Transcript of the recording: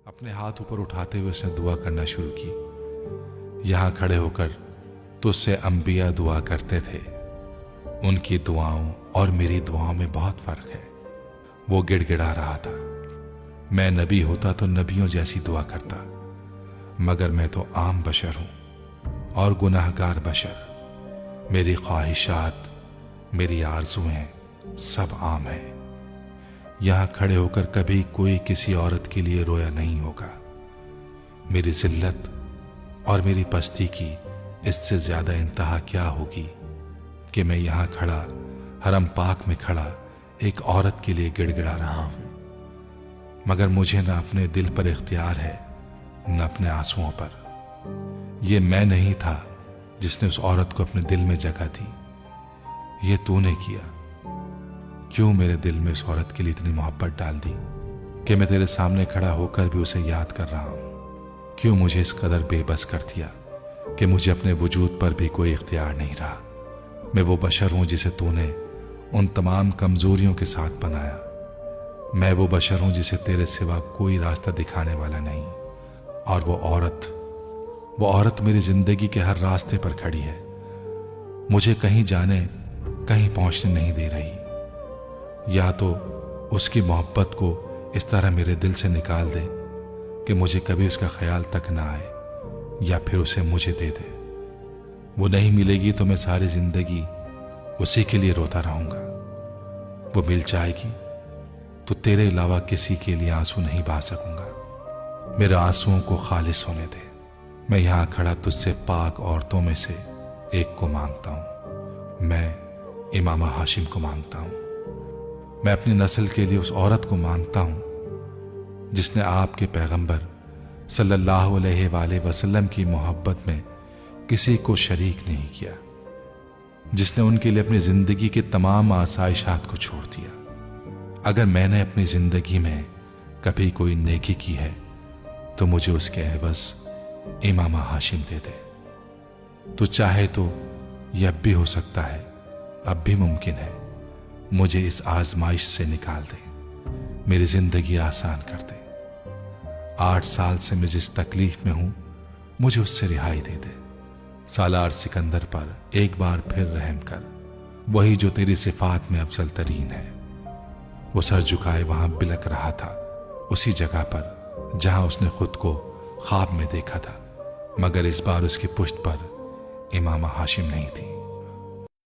अपने हाथ ऊपर उठाते हुए उसने दुआ करना शुरू की। यहाँ खड़े होकर तुझसे अंबिया दुआ करते थे, उनकी दुआओं और मेरी दुआओं में बहुत फर्क है। वो गिड़गिड़ा रहा था, मैं नबी होता तो नबियों जैसी दुआ करता, मगर मैं तो आम बशर हूं और गुनाहगार बशर। मेरी ख्वाहिशात, मेरी आरज़ुएं सब आम हैं। यहां खड़े होकर कभी कोई किसी औरत के लिए रोया नहीं होगा। मेरी जिल्लत और मेरी पस्ती की इससे ज्यादा इंतहा क्या होगी कि मैं यहां खड़ा, हरम पाक में खड़ा एक औरत के लिए गिड़गिड़ा रहा हूं। मगर मुझे न अपने दिल पर इख्तियार है, न अपने आंसुओं पर। यह मैं नहीं था जिसने उस औरत को अपने दिल में जगह दी, ये तूने किया। क्यों मेरे दिल में उस औरत के लिए इतनी मोहब्बत डाल दी कि मैं तेरे सामने खड़ा होकर भी उसे याद कर रहा हूं। क्यों मुझे इस कदर बेबस कर दिया कि मुझे अपने वजूद पर भी कोई इख्तियार नहीं रहा। मैं वो बशर हूं जिसे तूने उन तमाम कमजोरियों के साथ बनाया। मैं वो बशर हूं जिसे तेरे सिवा कोई रास्ता दिखाने वाला नहीं। और वो औरत मेरी जिंदगी के हर रास्ते पर खड़ी है, मुझे कहीं जाने कहीं पहुंचने नहीं दे रही। या तो उसकी मोहब्बत को इस तरह मेरे दिल से निकाल दे कि मुझे कभी उसका ख्याल तक ना आए, या फिर उसे मुझे दे दे। वो नहीं मिलेगी तो मैं सारी जिंदगी उसी के लिए रोता रहूंगा। वो मिल जाएगी तो तेरे अलावा किसी के लिए आंसू नहीं बहा सकूंगा। मेरे आंसुओं को खालिस होने दे। मैं यहां खड़ा तुझसे पाक औरतों में से एक को मांगता हूं। मैं इमामा हाशिम को मांगता हूं। मैं अपनी नस्ल के लिए उस औरत को मांगता हूं जिसने आपके पैगंबर सल्लल्लाहु अलैहि वसल्लम की मोहब्बत में किसी को शरीक नहीं किया, जिसने उनके लिए अपनी जिंदगी के तमाम आसाइशात को छोड़ दिया। अगर मैंने अपनी जिंदगी में कभी कोई नेकी की है तो मुझे उसके एवज इमामा हाशिम दे दे। तो चाहे तो यह अब भी हो सकता है, अब भी मुमकिन है, मुझे इस आजमाइश से निकाल दे, मेरी जिंदगी आसान कर दे। 8 साल से मैं जिस तकलीफ में हूं, मुझे उससे रिहाई दे दे। सालार सिकंदर पर एक बार फिर रहम कर, वही जो तेरी सिफात में अफजल तरीन है। वो सर झुकाए वहां बिलक रहा था, उसी जगह पर जहां उसने खुद को ख्वाब में देखा था, मगर इस बार उसकी पुश्त पर इमामा हाशिम नहीं थी।